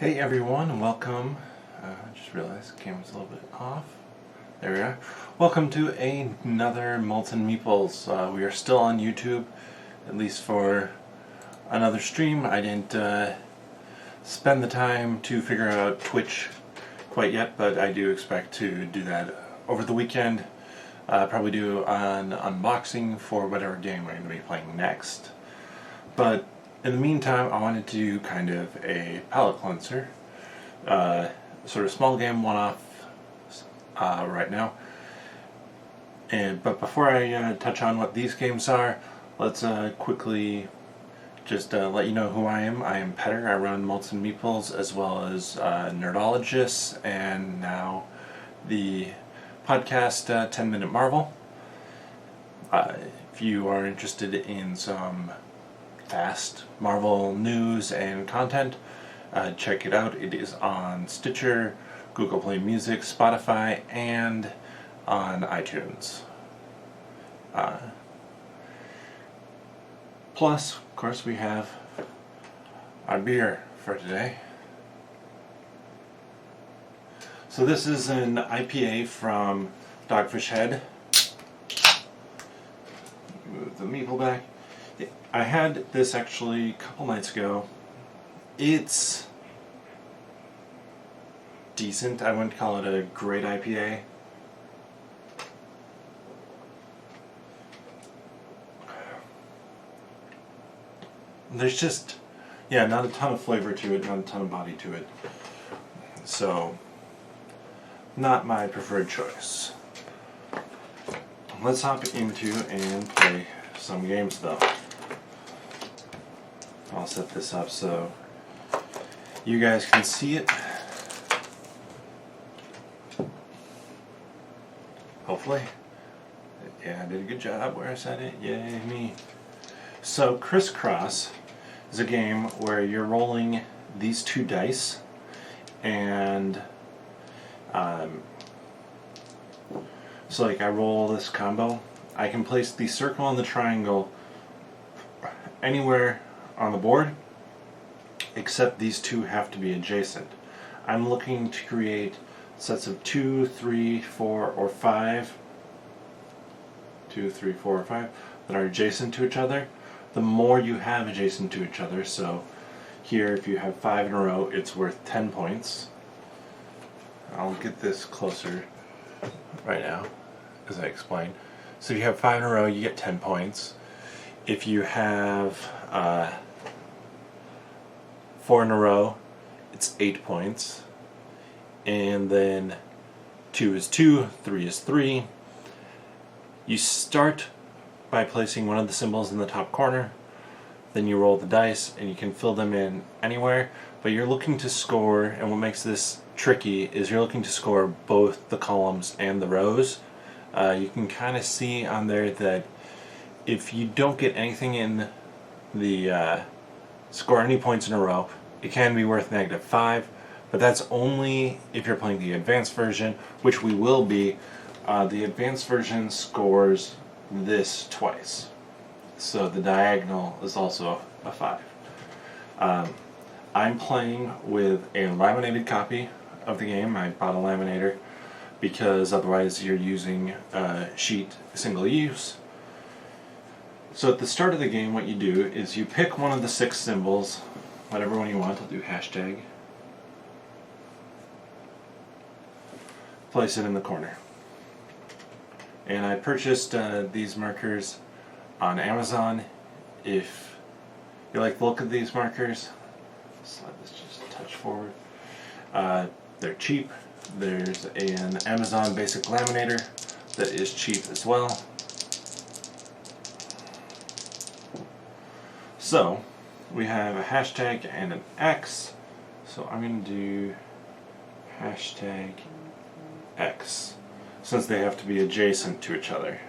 Hey everyone, and welcome. I just realized the camera's a little bit off. There we are. Welcome to another Malts and Meeples. We are still on YouTube, at least for another stream. I didn't spend the time to figure out Twitch quite yet, but I do expect to do that over the weekend. Probably do an unboxing for whatever game we're going to be playing next. But in the meantime, I wanted to do kind of a palate cleanser, sort of small game one-off right now. But before I touch on what these games are, let's quickly just let you know who I am. I am Petter. I run Malts and Meeples as well as Nerdologists, and now the podcast 10 Minute Marvel. If you are interested in some fast Marvel news and content, check it out. It is on Stitcher, Google Play Music, Spotify, and on iTunes. Plus, of course, we have our beer for today. So this is an IPA from Dogfish Head. Move the meeple back. I had this actually a couple nights ago. It's decent. I wouldn't call it a great IPA. There's just, not a ton of flavor to it, not a ton of body to it. So, not my preferred choice. Let's hop into and play some games though. I'll set this up so you guys can see it. Hopefully. Yeah, I did a good job where I said it. Yay me. So Criss Cross is a game where you're rolling these two dice, and so like I roll this combo. I can place the circle and the triangle anywhere on the board, except these two have to be adjacent. I'm looking to create sets of 2, 3, 4, or 5. 2, 3, 4, or 5 that are adjacent to each other. The more you have adjacent to each other, so here if you have 5 in a row, it's worth 10 points. I'll get this closer right now as I explain. So if you have 5 in a row, you get 10 points. If you have 4 in a row, it's 8 points. And then 2 is 2, 3 is 3. You start by placing one of the symbols in the top corner. Then you roll the dice, and you can fill them in anywhere. But you're looking to score, and what makes this tricky is you're looking to score both the columns and the rows. You can kind of see on there that if you don't get anything in the score any points in a row, it can be worth -5, but that's only if you're playing the advanced version, which we will be. The advanced version scores this twice, so the diagonal is also a 5. I'm playing with a laminated copy of the game. I bought a laminator because otherwise you're using a sheet single use. So at the start of the game, what you do is you pick one of the 6 symbols, whatever one you want. I'll do hashtag. Place it in the corner. And I purchased these markers on Amazon. If you like the look of these markers, slide this just a touch forward. They're cheap. There's an Amazon basic laminator that is cheap as well. So, we have a hashtag and an X. So I'm going to do hashtag X, since they have to be adjacent to each other.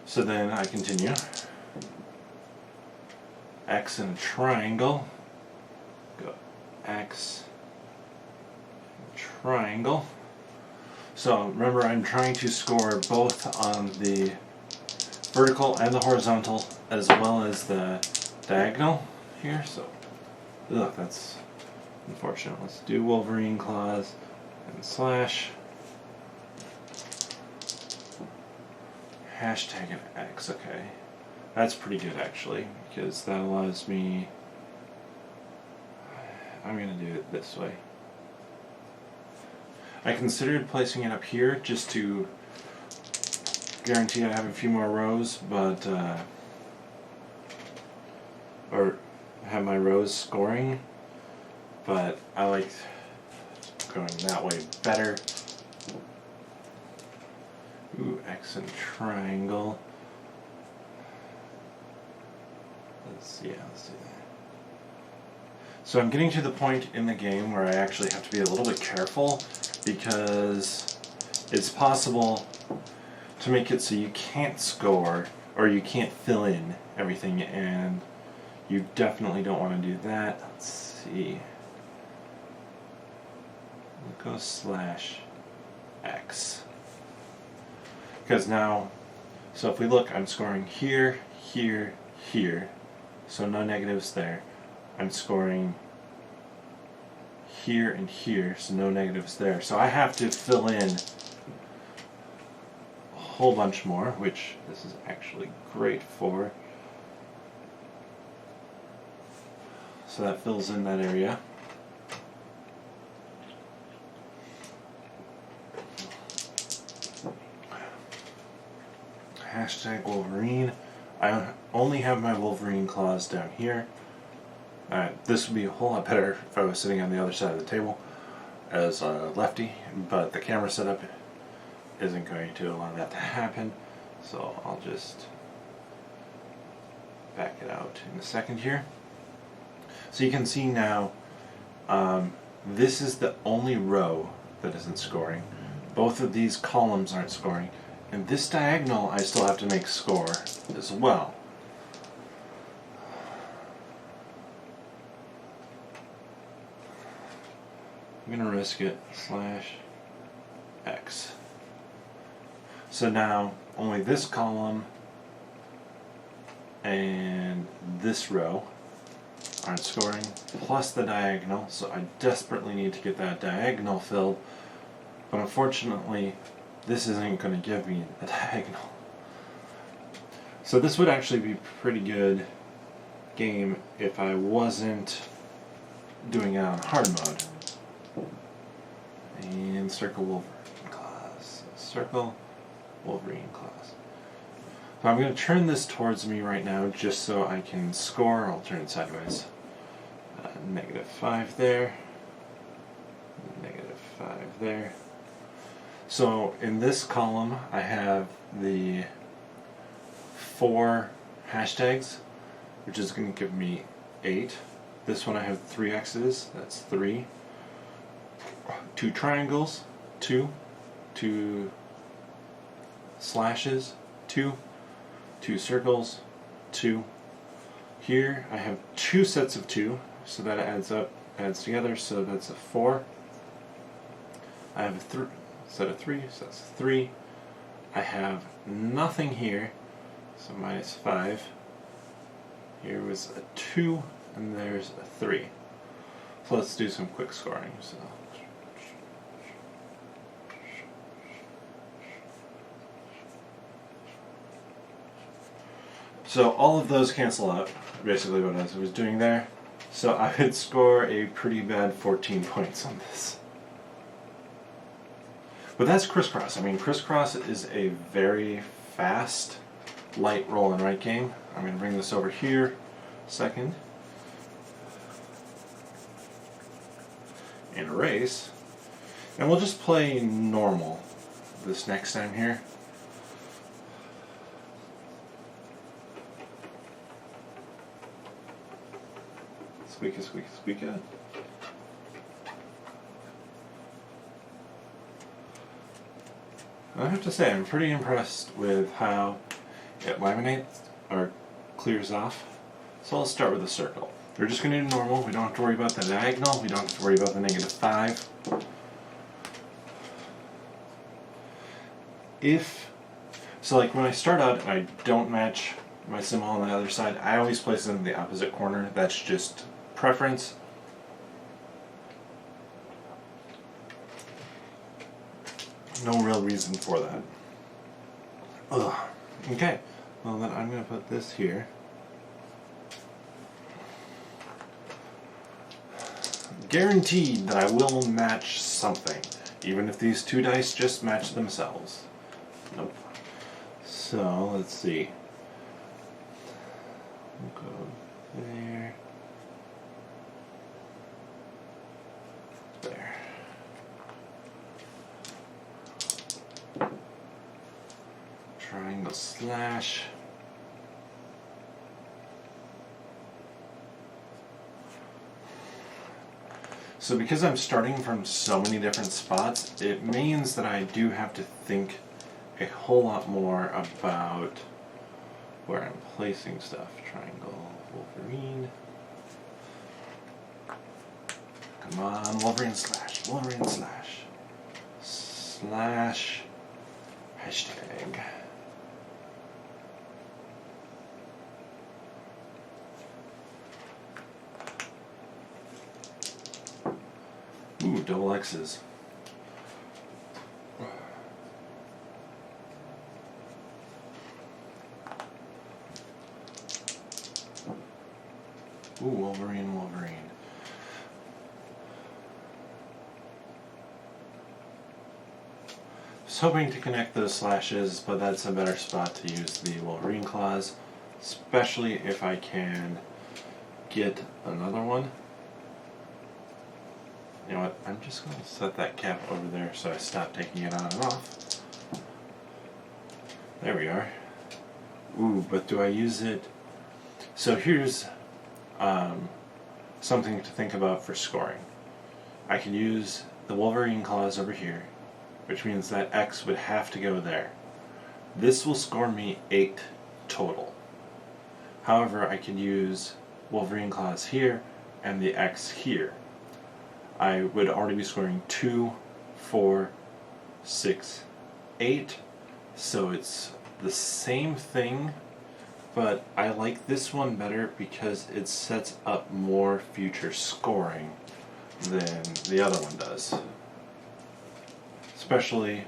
So then I continue. X and a triangle. Go X, triangle. So remember, I'm trying to score both on the vertical and the horizontal, as well as the diagonal here, so ugh, that's unfortunate. Let's do Wolverine claws and slash. Hashtag an X, okay. That's pretty good actually, because that allows me, I'm going to do it this way. I considered placing it up here just to guarantee I have a few more rows, but, or have my rows scoring, but I like going that way better. Ooh, X and triangle. Let's do that. So I'm getting to the point in the game where I actually have to be a little bit careful, because it's possible to make it so you can't score or you can't fill in everything, and you definitely don't want to do that. Let's see. We'll go slash X. Because now, so if we look, I'm scoring here, here, here. So no negatives there. I'm scoring here and here, so no negatives there. So I have to fill in a whole bunch more, which this is actually great for. So that fills in that area. Hashtag Wolverine. I only have my Wolverine claws down here. This would be a whole lot better if I was sitting on the other side of the table as a lefty, but the camera setup isn't going to allow that to happen, so I'll just back it out in a second here. So you can see now, this is the only row that isn't scoring. Both of these columns aren't scoring. And this diagonal I still have to make score as well. I'm going to risk it, slash X. So now only this column and this row aren't scoring, plus the diagonal, so I desperately need to get that diagonal filled, but unfortunately this isn't going to give me a diagonal. So this would actually be a pretty good game if I wasn't doing it on hard mode. And circle Wolverine class. Circle Wolverine class. So I'm going to turn this towards me right now just so I can score. I'll turn it sideways. -5 there. -5 there. So in this column I have the 4 hashtags, which is going to give me 8. This one I have 3 X's, that's 3. 2 triangles, 2. 2 slashes, 2. 2 circles, 2. Here I have 2 sets of 2, so that adds together, so that's a 4. I have a set of 3, so that's 3. I have nothing here, so -5. Here was a 2, and there's a 3. So let's do some quick scoring. So all of those cancel out, basically what I was doing there. So I would score a pretty bad 14 points on this. But that's Criss Cross. I mean, Criss Cross is a very fast, light roll and write game. I'm going to bring this over here a second. And erase. And we'll just play normal this next time here. Squeaky, squeaky, squeaky. I have to say, I'm pretty impressed with how it laminates or clears off. So let's start with a circle. We're just going to do normal. We don't have to worry about the diagonal. We don't have to worry about the -5. So like when I start out, I don't match my symbol on the other side. I always place them in the opposite corner. That's just preference. No real reason for that. Ugh. Okay, well then I'm going to put this here. Guaranteed that I will match something, even if these two dice just match themselves. Nope. So, let's see. We'll go there. There. Triangle slash. So because I'm starting from so many different spots, it means that I do have to think a whole lot more about where I'm placing stuff. Triangle, Wolverine. Come on, Wolverine slash, Wolverine slash. Slash, hashtag. Ooh, double X's. Ooh, Wolverine, Wolverine. I was hoping to connect those slashes, but that's a better spot to use the Wolverine claws, especially if I can get another one. You know what, I'm just going to set that cap over there so I stop taking it on and off. There we are. Ooh, but do I use it? So here's something to think about for scoring. I can use the Wolverine claws over here, which means that X would have to go there. This will score me 8 total. However, I can use Wolverine claws here and the X here. I would already be scoring 2, 4, 6, 8, so it's the same thing, but I like this one better because it sets up more future scoring than the other one does. Especially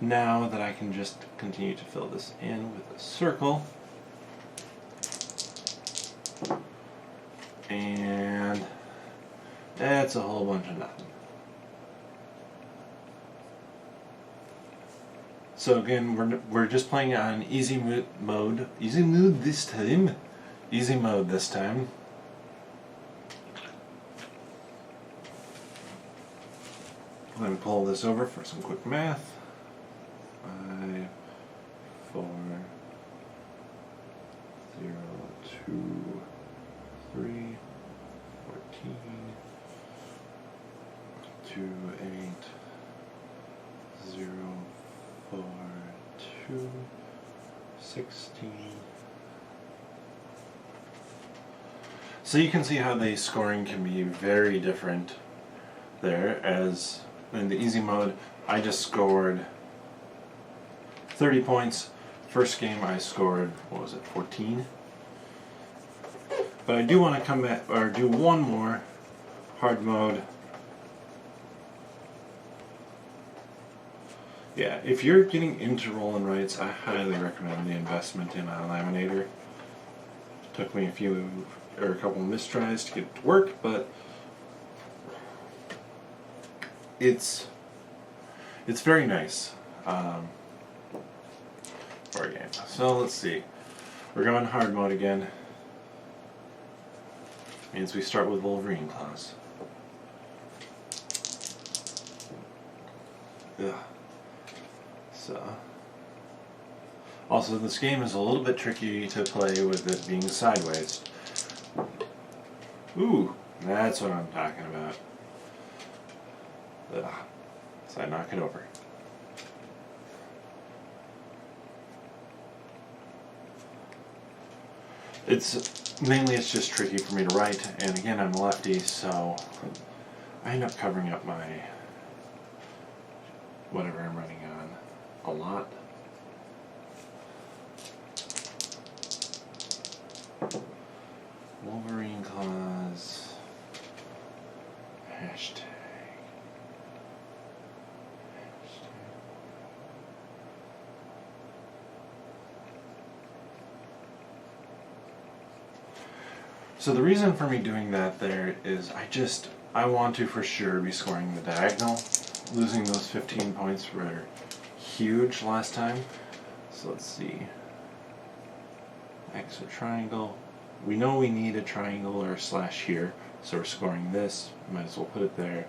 now that I can just continue to fill this in with a circle. And that's a whole bunch of nothing. So again, we're just playing on easy mode. Easy mode this time. Easy mode this time. Let me pull this over for some quick math. 5, 4, 0, 2, 3, 14. 2, 8, 0, 4, 2, 16. So you can see how the scoring can be very different there, as in the easy mode I just scored 30 points. First game I scored, what was it, 14? But I do want to come back, or do one more hard mode. Yeah, if you're getting into roll and writes, I highly recommend the investment in a laminator. It took me a couple mistries to get it to work, but it's very nice for a game. So let's see. We're going hard mode again. Means we start with Wolverine claws. Ugh. So, also this game is a little bit tricky to play with it being sideways. Ooh, that's what I'm talking about. Ugh. So I knock it over. It's just tricky for me to write, and again I'm a lefty, so I end up covering up my whatever I'm writing on a lot. Wolverine Claws. Hashtag. So the reason for me doing that there is I want to for sure be scoring the diagonal. Losing those 15 points were huge last time. So let's see. X or triangle. We know we need a triangle or a slash here, so we're scoring this. Might as well put it there.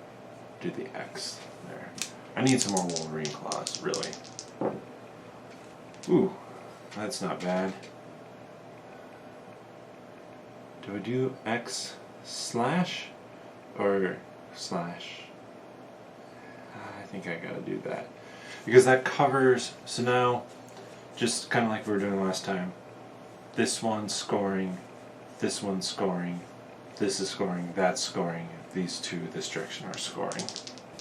Do the X there. I need some more Wolverine Claws, really. Ooh, that's not bad. Do I do X slash or slash? I think I gotta do that. Because that covers, so now, just kind of like we were doing last time, this one's scoring, this one's scoring, this is scoring, that's scoring, these two this direction are scoring.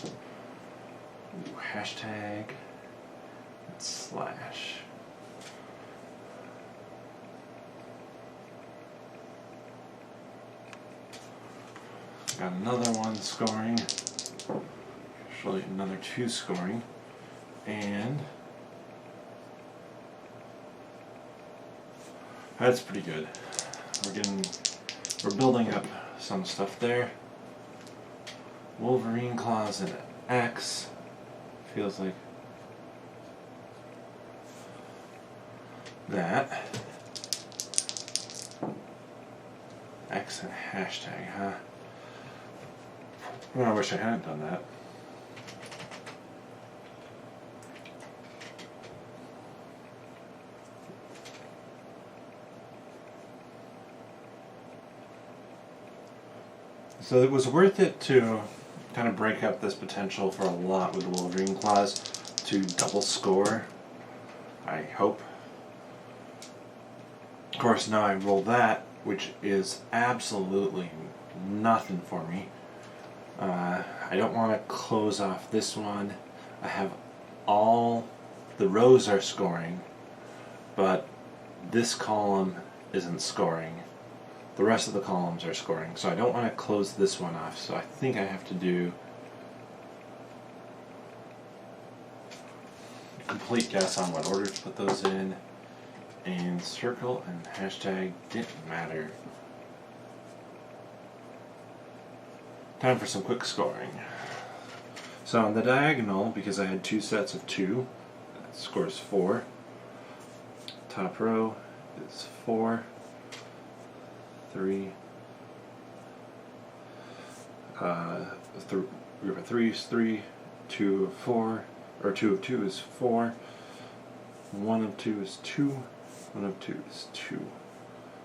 Ooh, hashtag and slash. Got another one scoring, actually another two scoring, and that's pretty good. We're building up some stuff there. Wolverine Claws and X feels like that. X and hashtag, huh? Well, I wish I hadn't done that. So it was worth it to kind of break up this potential for a lot with the Wolverine Claws to double score, I hope. Of course, now I roll that, which is absolutely nothing for me. I don't want to close off this one. I have all the rows are scoring, but this column isn't scoring. The rest of the columns are scoring, so I don't want to close this one off, so I think I have to do a complete guess on what order to put those in, and circle and hashtag didn't matter. Time for some quick scoring. So on the diagonal, because I had two sets of two, that scores 4. Top row is 4, 3. Group of 3 is 3, 2 of 4, or 2 of 2 is 4, 1 of 2 is 2, 1 of 2 is 2,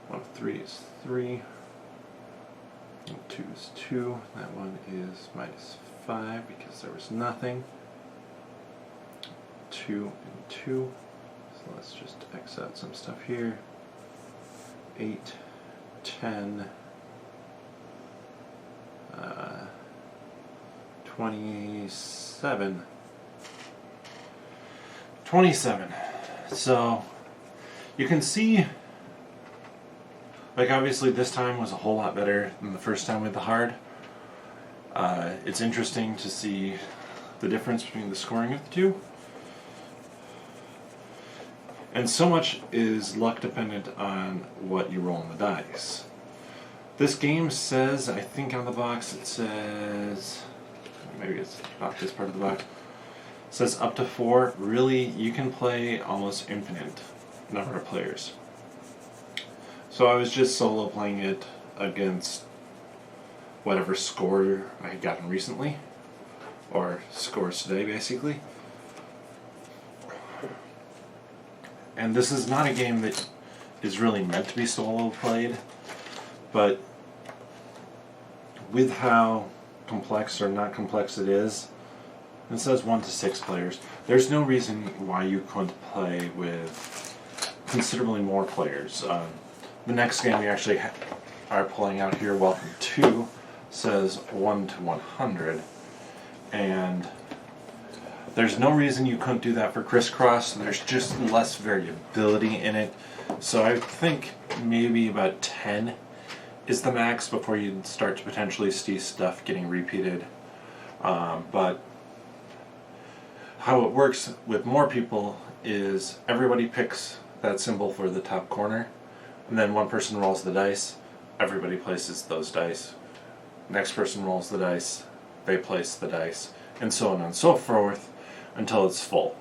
1 of 3 is 3. 2 is 2, that one is -5 because there was nothing. 2 and 2, so let's just X out some stuff here. 8, 10, 27. 27. So you can see, like, obviously this time was a whole lot better than the first time with the hard. It's interesting to see the difference between the scoring of the two. And so much is luck dependent on what you roll on the dice. This game says, I think on the box it says, maybe it's not this part of the box, it says up to 4. Really, you can play almost infinite number of players. So I was just solo playing it against whatever score I had gotten recently, or scores today basically. And this is not a game that is really meant to be solo played, but with how complex or not complex it is, it says 1 to 6 players, there's no reason why you couldn't play with considerably more players. The next game we actually are pulling out here, Welcome to, says 1 to 100, and There's no reason you couldn't do that for Criss Cross. There's just less variability in it. So I think maybe about 10 is the max before you start to potentially see stuff getting repeated. But how it works with more people is everybody picks that symbol for the top corner, and then one person rolls the dice, everybody places those dice. Next person rolls the dice, they place the dice, and so on and so forth until it's full.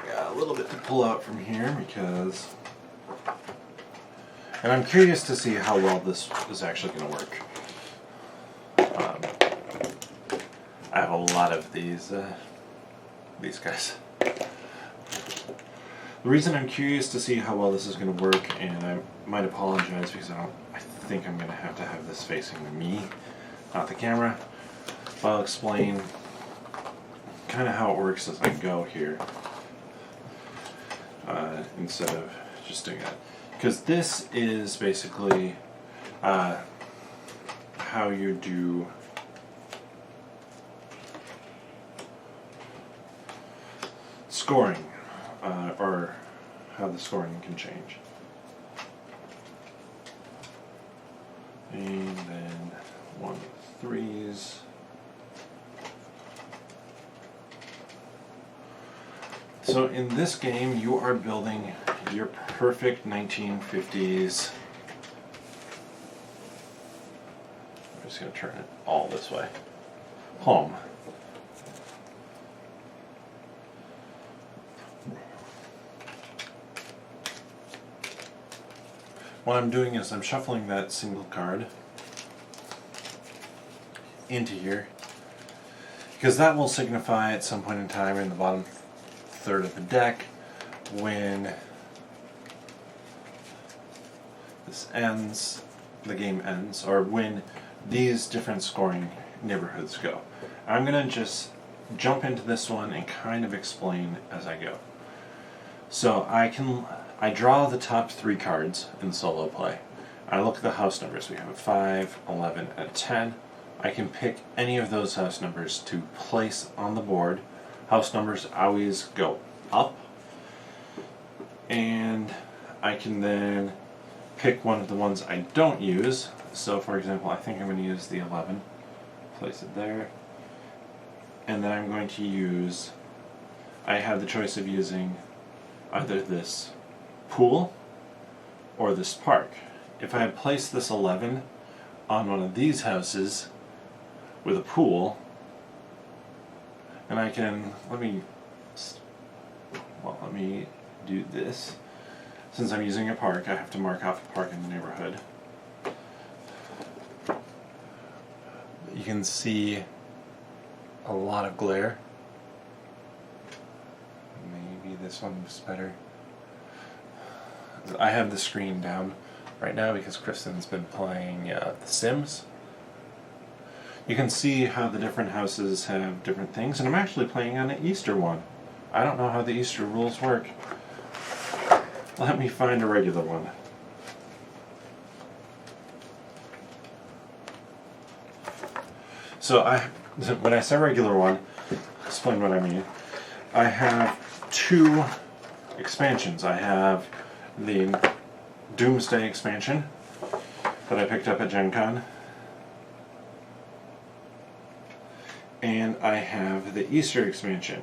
Got a little bit to pull out from here because... And I'm curious to see how well this is actually going to work. I have a lot of these guys. The reason I'm curious to see how well this is going to work, and I might apologize because I think I'm going to have this facing me, not the camera. But I'll explain kind of how it works as I go here, instead of just doing that. Because this is basically how you do scoring, or how the scoring can change. And then 1 3s. So in this game, you are building your perfect 1950s. I'm just going to turn it all this way. Home. What I'm doing is I'm shuffling that single card into here, because that will signify at some point in time in the bottom third of the deck when this ends, the game ends, or when these different scoring neighborhoods go. I'm going to just jump into this one and kind of explain as I go. So I draw the top 3 cards in solo play. I look at the house numbers. We have a 5, 11, and 10. I can pick any of those house numbers to place on the board. House numbers always go up. And I can then pick one of the ones I don't use. So for example, I think I'm going to use the 11. Place it there. And then I'm going to use, I have the choice of using either this pool or this park. If I had placed this 11 on one of these houses with a pool, and I can, let me do this. Since I'm using a park, I have to mark off a park in the neighborhood. You can see a lot of glare. Maybe this one's better. I have the screen down right now because Kristen's been playing The Sims. You can see how the different houses have different things, and I'm actually playing on an Easter one. I don't know how the Easter rules work. Let me find a regular one. So when I say regular one, explain what I mean. I have 2 expansions. I have the Doomsday expansion that I picked up at Gen Con, and I have the Easter expansion.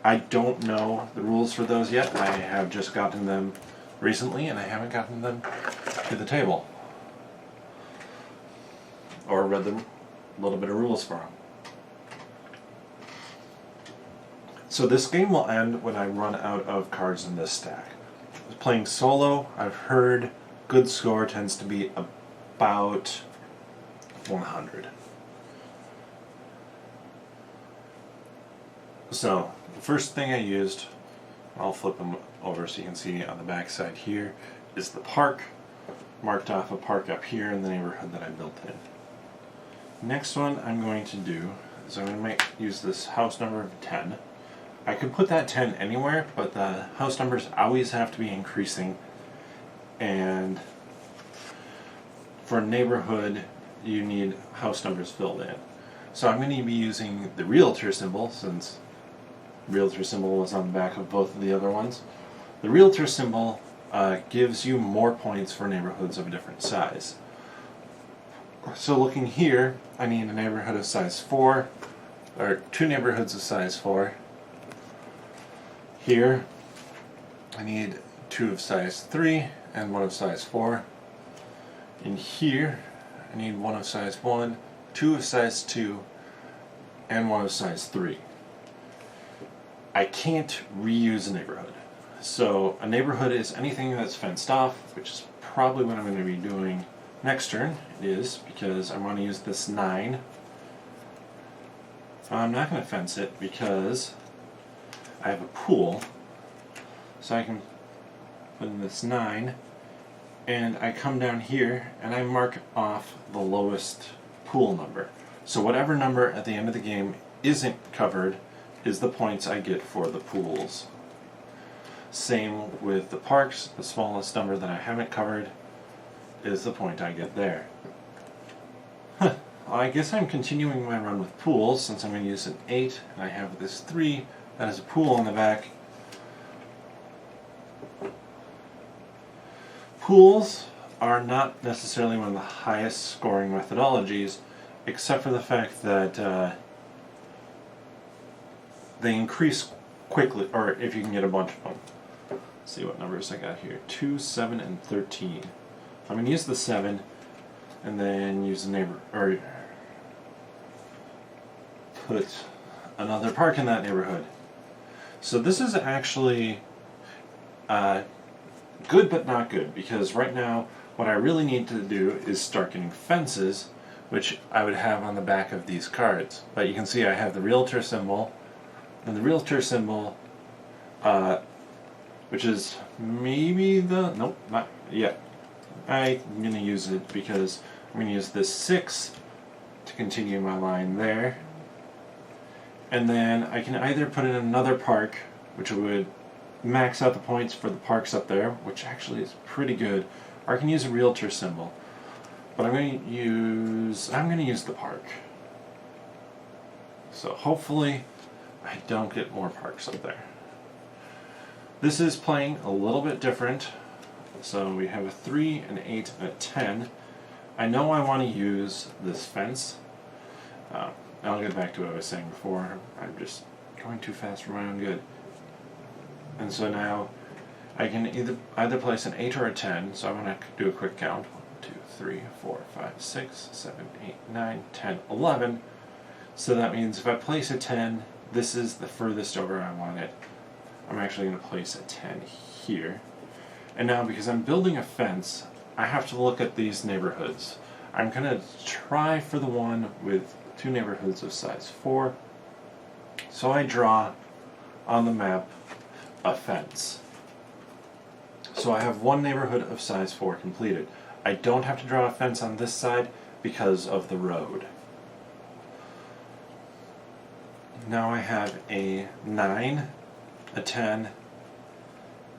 I don't know the rules for those yet. I have just gotten them recently, and I haven't gotten them to the table or read them a little bit of rules for them. So this game will end when I run out of cards in this stack. Playing solo, I've heard good score tends to be about 100. So the first thing I used, I'll flip them over so you can see on the back side here, is the park. Marked off a park up here in the neighborhood that I built in. Next one I'm going to do is I'm going to use this house number of 10. I could put that 10 anywhere, but the house numbers always have to be increasing and for neighborhood you need house numbers filled in. So I'm going to be using the realtor symbol, since realtor symbol was on the back of both of the other ones. The realtor symbol gives you more points for neighborhoods of a different size. So looking here, I need a neighborhood of size 4, or 2 neighborhoods of size 4. Here, I need 2 of size 3 and 1 of size 4. In here, I need 1 of size 1, 2 of size 2, and 1 of size 3. I can't reuse a neighborhood. So a neighborhood is anything that's fenced off, which is probably what I'm going to be doing next turn. It is, because I want to use this 9. I'm not going to fence it because I have a pool. So I can put in this 9, and I come down here and I mark off the lowest pool number. So whatever number at the end of the game isn't covered is the points I get for the pools. Same with the parks. The smallest number that I haven't covered is the point I get there. I guess I'm continuing my run with pools, since I'm going to use an 8 and I have this 3 that has a pool on the back. Pools are not necessarily one of the highest scoring methodologies, except for the fact that they increase quickly, or if you can get a bunch of them. Let's see what numbers I got here. 2, 7, and 13. I'm going to use the 7 and then use the or put another park in that neighborhood. So this is actually good but not good, because right now what I really need to do is start getting fences, which I would have on the back of these cards. But you can see I have the realtor symbol, and the realtor symbol, which is maybe the, nope, not yet. I'm going to use it because I'm going to use this 6 to continue my line there. And then I can either put in another park, which would max out the points for the parks up there, which actually is pretty good, or I can use a realtor symbol. But I'm going to use the park. So hopefully I don't get more parks up there. This is playing a little bit different. So we have a 3, an 8, and a 10. I know I want to use this fence. I'll get back to what I was saying before. I'm just going too fast for my own good. And so now I can either place an 8 or a 10. So I'm going to do a quick count. 1, 2, 3, 4, 5, 6, 7, 8, 9, 10, 11. So that means if I place a 10, this is the furthest over I want it. I'm actually going to place a 10 here. And now, because I'm building a fence, I have to look at these neighborhoods. I'm going to try for the one with 2 neighborhoods of size 4. So I draw on the map a fence. So I have 1 neighborhood of size 4 completed. I don't have to draw a fence on this side because of the road. Now I have a 9, a 10,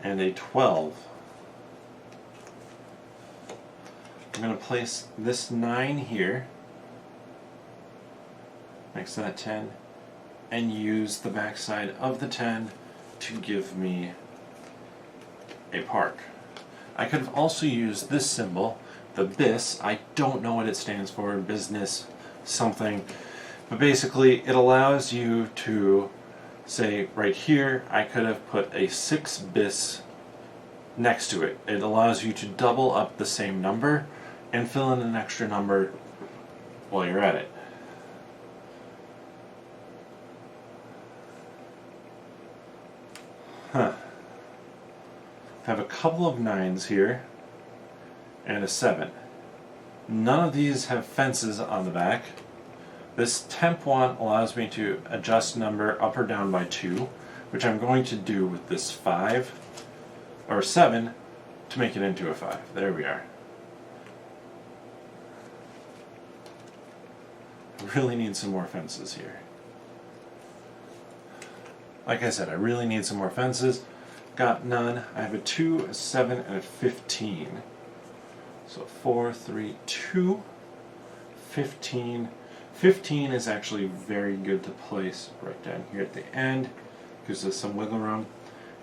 and a 12. I'm going to place this 9 here next to that 10 and use the backside of the 10 to give me a park. I could have also used this symbol, the BIS. I don't know what it stands for, business something, but basically it allows you to say right here I could have put a 6 BIS next to it. It allows you to double up the same number and fill in an extra number while you're at it. I have a couple of 9s here and a 7. None of these have fences on the back. This temp one allows me to adjust number up or down by 2, which I'm going to do with this 5 or 7 to make it into a 5. There we are. I really need some more fences here. Like I said, I really need some more fences. got none. I have a 2, a 7, and a 15. So 4, 3, 2, 15. 15 is actually very good to place right down here at the end. Gives us some wiggle room.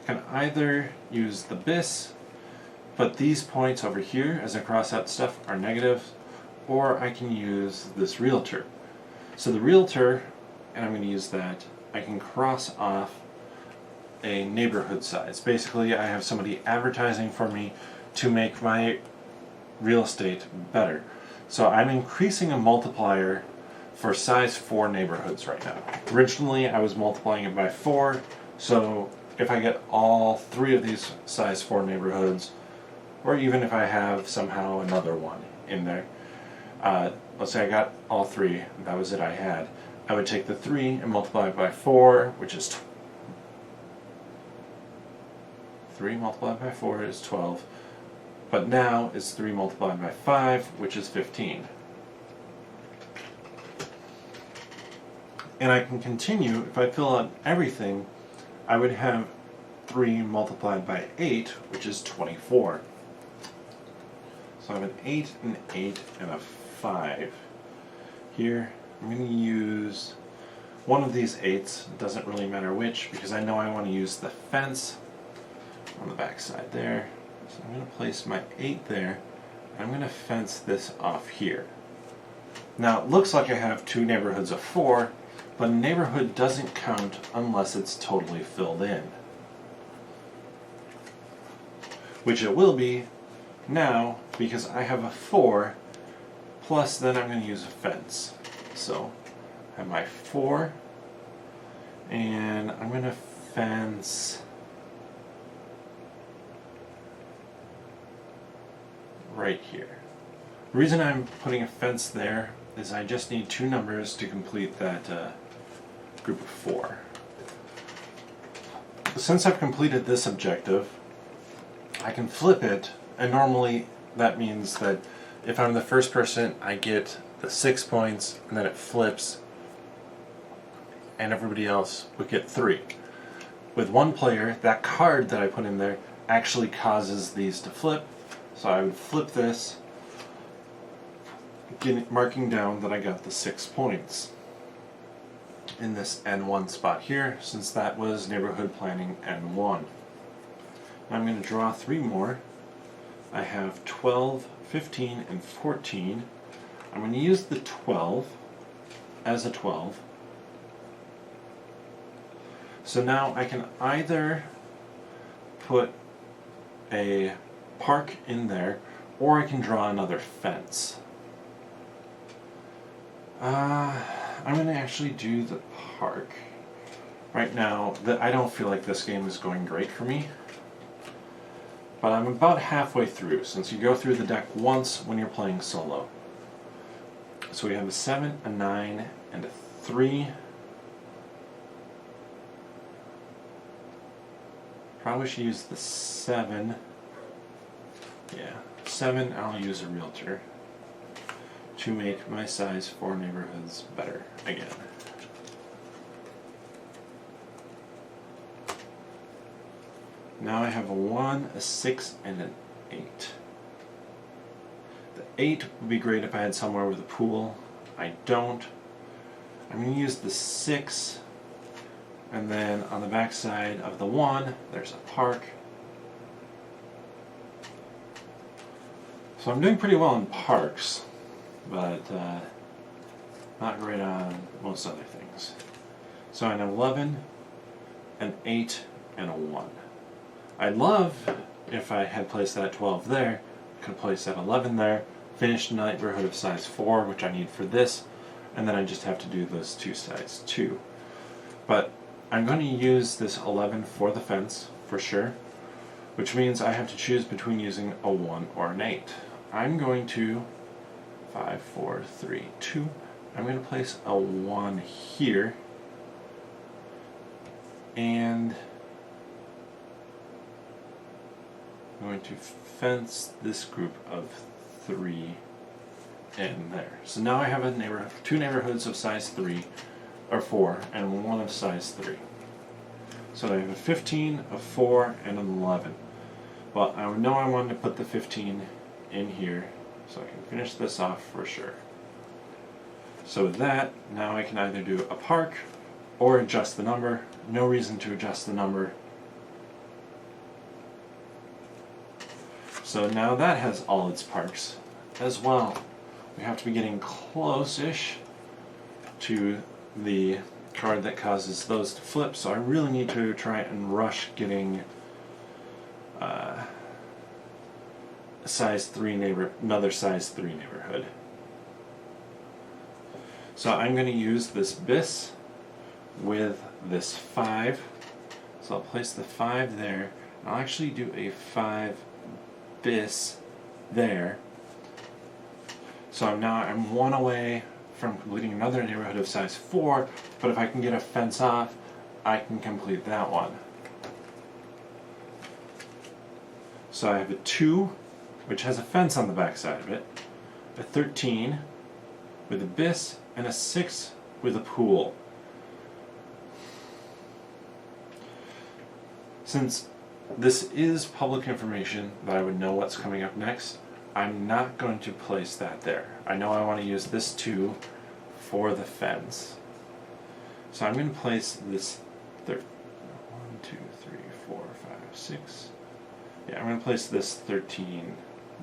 I can either use the bis, but these points over here, as I cross out stuff, are negative, or I can use this realtor. So the realtor, and I'm going to use that, I can cross off a neighborhood size. Basically, I have somebody advertising for me to make my real estate better. So I'm increasing a multiplier for size 4 neighborhoods right now. Originally, I was multiplying it by 4, so if I get all 3 of these size 4 neighborhoods, or even if I have somehow another one in there, let's say I got all 3, that was it I had, I would take the 3 and multiply it by 4, which is 3 multiplied by 4 is 12, but now it's 3 multiplied by 5, which is 15. And I can continue, if I fill out everything, I would have 3 multiplied by 8, which is 24. So I have an 8, an 8, and a 5. Here, I'm going to use one of these 8s, it doesn't really matter which, because I know I want to use the fence on the back side there. So I'm going to place my 8 there, and I'm going to fence this off here. Now it looks like I have 2 neighborhoods of 4, but a neighborhood doesn't count unless it's totally filled in. Which it will be now, because I have a 4, plus then I'm going to use a fence. So I have my 4, and I'm going to fence right here. The reason I'm putting a fence there is I just need 2 numbers to complete that group of 4. Since I've completed this objective, I can flip it, and normally that means that if I'm the first person, I get the 6 points, and then it flips, and everybody else would get 3. With one player, that card that I put in there actually causes these to flip, so I would flip this, marking down that I got the 6 points in this N1 spot here, since that was neighborhood planning N1. I'm going to draw 3 more. I have 12, 15, and 14. I'm going to use the 12 as a 12. So now I can either put a park in there, or I can draw another fence. I'm going to actually do the park. Right now, I don't feel like this game is going great for me. But I'm about halfway through, since you go through the deck once when you're playing solo. So we have a 7, a 9, and a 3. Probably should use the 7. Yeah, 7, I'll use a realtor to make my size 4 neighborhoods better again. Now I have a 1, a 6, and an 8. The 8 would be great if I had somewhere with a pool. I don't. I'm going to use the 6, and then on the back side of the 1, there's a park. So I'm doing pretty well in parks, but not great on most other things. So an 11, an 8, and a 1. I'd love if I had placed that 12 there, could place that 11 there, finish the neighborhood of size 4, which I need for this, and then I just have to do those 2 size 2. But I'm going to use this 11 for the fence, for sure, which means I have to choose between using a 1 or an 8. I'm going to 5, 4, 3, 2. I'm going to place a 1 here, and I'm going to fence this group of 3 in there. So now I have a neighborhood, 2 neighborhoods of size 3 or 4, and 1 of size 3. So I have a 15, a 4, and an 11. Well, I know I wanted to put the 15 in here, so I can finish this off for sure. So with that, now I can either do a park or adjust the number. No reason to adjust the number. So now that has all its parks as well. We have to be getting close-ish to the card that causes those to flip, so I really need to try and rush getting another size 3 neighborhood. So I'm going to use this bis with this 5. So I'll place the 5 there. I'll actually do a 5 bis there. So now I'm 1 away from completing another neighborhood of size 4, but if I can get a fence off, I can complete that one. So I have a 2, which has a fence on the back side of it, a 13 with a bis, and a 6 with a pool. Since this is public information that I would know what's coming up next, I'm not going to place that there. I know I want to use this 2 for the fence. So I'm going to place this 1, 2, 3, 4, 5, 6. Yeah, I'm going to place this 13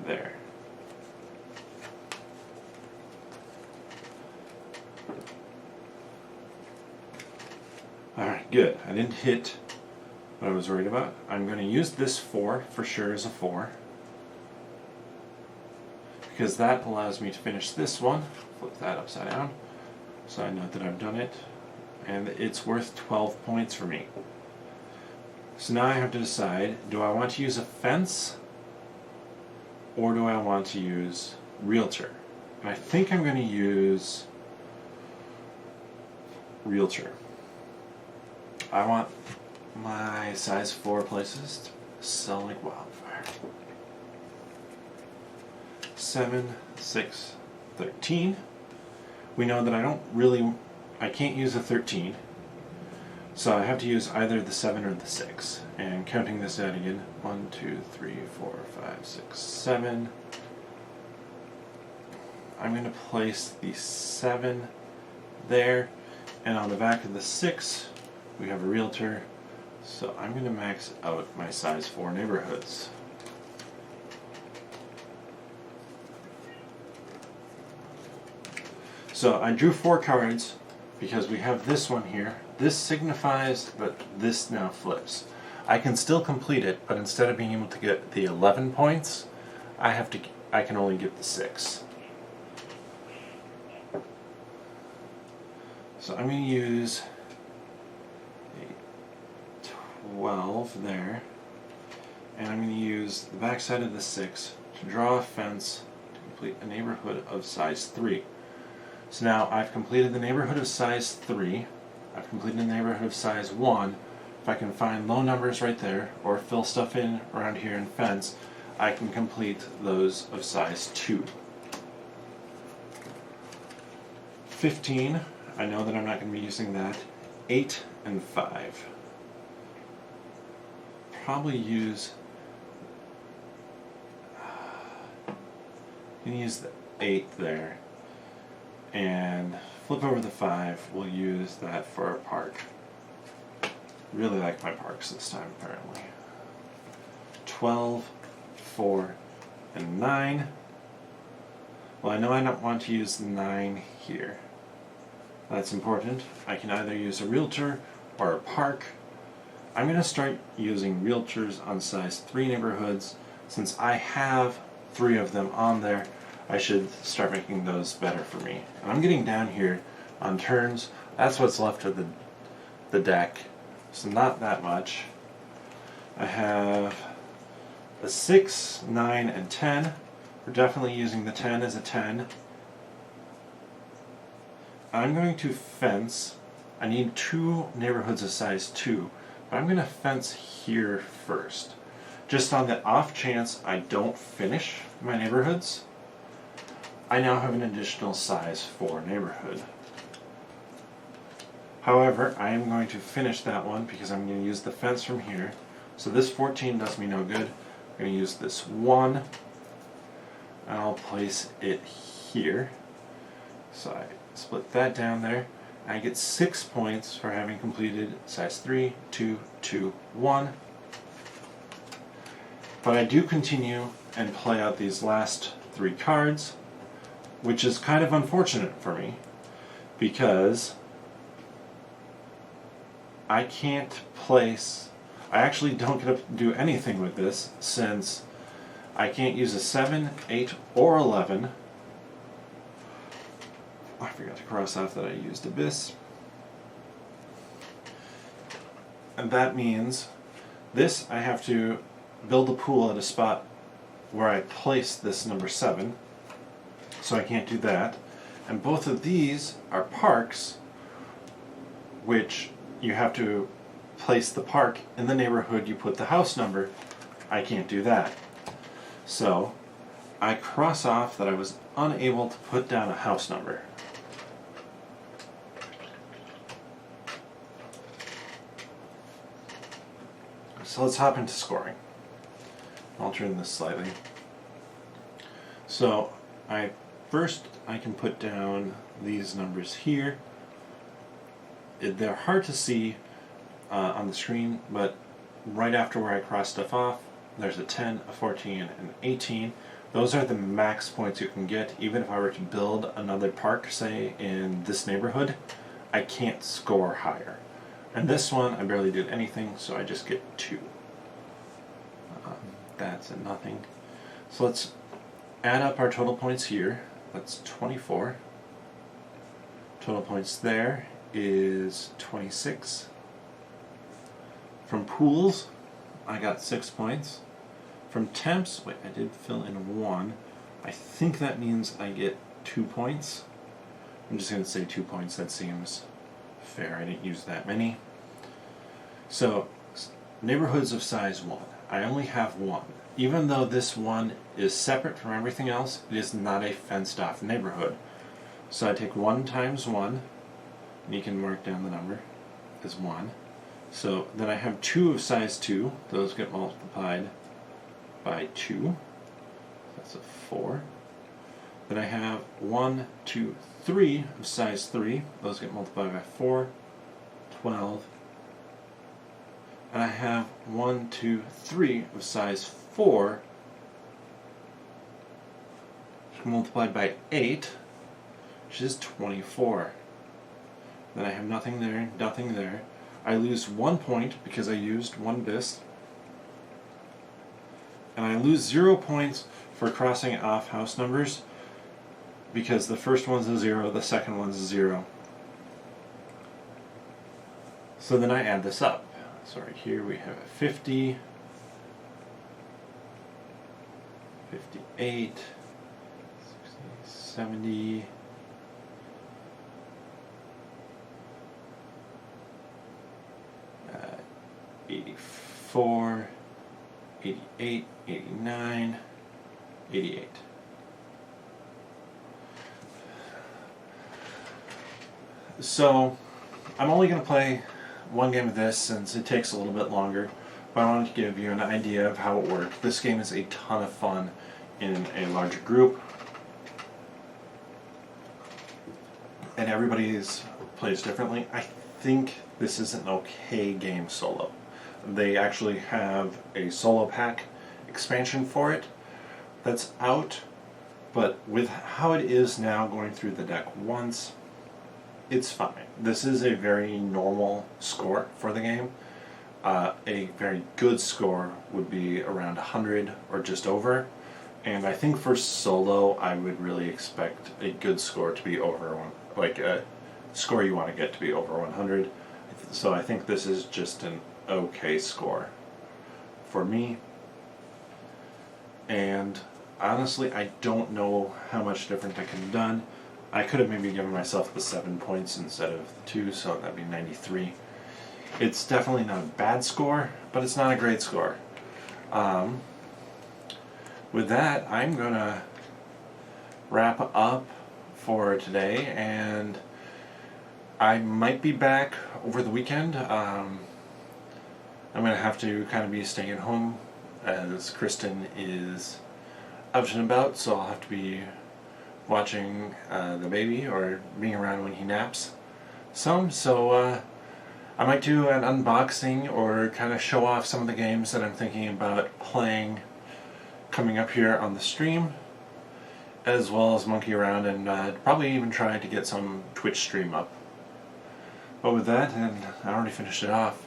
there. Alright, good. I didn't hit what I was worried about. I'm going to use this 4 for sure as a 4, because that allows me to finish this one. Flip that upside down so I know that I've done it, and it's worth 12 points for me. So now I have to decide, do I want to use a fence or do I want to use realtor? And I think I'm going to use realtor. I want my size 4 places to sell like wildfire. 7, 6, 13. We know that I can't use a 13, so I have to use either the 7 or the 6. And counting this out again, 1, 2, 3, 4, 5, 6, 7. I'm going to place the 7 there, and on the back of the 6, we have a realtor, so I'm going to max out my size 4 neighborhoods. So I drew 4 cards because we have this one here. This signifies that this now flips. I can still complete it, but instead of being able to get the 11 points, I can only get the 6. So I'm going to use a 12 there, and I'm going to use the back side of the 6 to draw a fence to complete a neighborhood of size 3. So now I've completed the neighborhood of size 3, I've completed the neighborhood of size 1. If I can find low numbers right there, or fill stuff in around here and fence, I can complete those of size 2. 15, I know that I'm not going to be using that. 8 and 5. Probably use, I'm going to use the 8 there. And flip over the 5, we'll use that for a park. Really like my parks this time, apparently. 12, 4, and 9. Well, I know I don't want to use the 9 here. That's important. I can either use a realtor or a park. I'm going to start using realtors on size 3 neighborhoods. Since I have 3 of them on there, I should start making those better for me. And I'm getting down here on turns. That's what's left of the deck. So not that much. I have a 6, 9, and 10. We're definitely using the 10 as a 10. I'm going to fence. I need 2 neighborhoods of size 2, but I'm going to fence here first. Just on the off chance I don't finish my neighborhoods, I now have an additional size 4 neighborhood. However, I am going to finish that one because I'm going to use the fence from here. So this 14 does me no good. I'm going to use this 1, and I'll place it here. So I split that down there. I get 6 points for having completed size 3, 2, 2, 1. But I do continue and play out these last 3 cards, which is kind of unfortunate for me because I can't place, I actually don't get to do anything with this since I can't use a 7, 8, or 11. I forgot to cross off that I used Abyss. And that means this, I have to build a pool at a spot where I place this number 7. So I can't do that. And both of these are parks, which you have to place the park in the neighborhood you put the house number. I can't do that. So I cross off that I was unable to put down a house number. So let's hop into scoring. I'll turn this slightly. So first I can put down these numbers here. They're hard to see on the screen, but right after where I cross stuff off, there's a 10, a 14, and an 18. Those are the max points you can get. Even if I were to build another park, say, in this neighborhood, I can't score higher. And this one, I barely did anything, so I just get 2. That's a nothing. So let's add up our total points here. That's 24. Total points there is 26. From pools, I got 6 points. From temps, wait, I did fill in 1. I think that means I get 2 points. I'm just going to say 2 points, that seems fair. I didn't use that many. So, neighborhoods of size 1. I only have 1. Even though this one is separate from everything else, it is not a fenced off neighborhood. So I take 1 times 1, and you can mark down the number as 1. So then I have 2 of size 2. Those get multiplied by 2. That's a 4. Then I have 1, 2, 3 of size 3. Those get multiplied by 4. 12. And I have 1, 2, 3 of size 4 multiplied by 8, which is 24. Then I have nothing there, nothing there. I lose 1 point because I used 1 bis. And I lose 0 points for crossing off house numbers because the first one's a 0, the second one's a 0. So then I add this up. So right here we have 50, 58, 60, 70, 84, 88, 89, 88. So I'm only going to play 1 game of this since it takes a little bit longer, but I wanted to give you an idea of how it worked. This game is a ton of fun in a larger group, and everybody plays differently. I think this is an okay game solo. They actually have a solo pack expansion for it that's out, but with how it is now going through the deck once, it's fine. This is a very normal score for the game. A very good score would be around 100 or just over, and I think for solo I would really expect a good score to be over one, like a score you want to get to be over 100. So I think this is just an okay score for me, and honestly I don't know how much different I could have done. I could have maybe given myself the 7 points instead of 2, so that'd be 93. It's definitely not a bad score, but it's not a great score. With that, I'm gonna wrap up for today, and I might be back over the weekend. I'm going to have to kind of be staying at home as Kristen is out and about, so I'll have to be watching the baby or being around when he naps some. So I might do an unboxing or kind of show off some of the games that I'm thinking about playing coming up here on the stream, as well as monkey around and probably even try to get some Twitch stream up. But with that, and I already finished it off,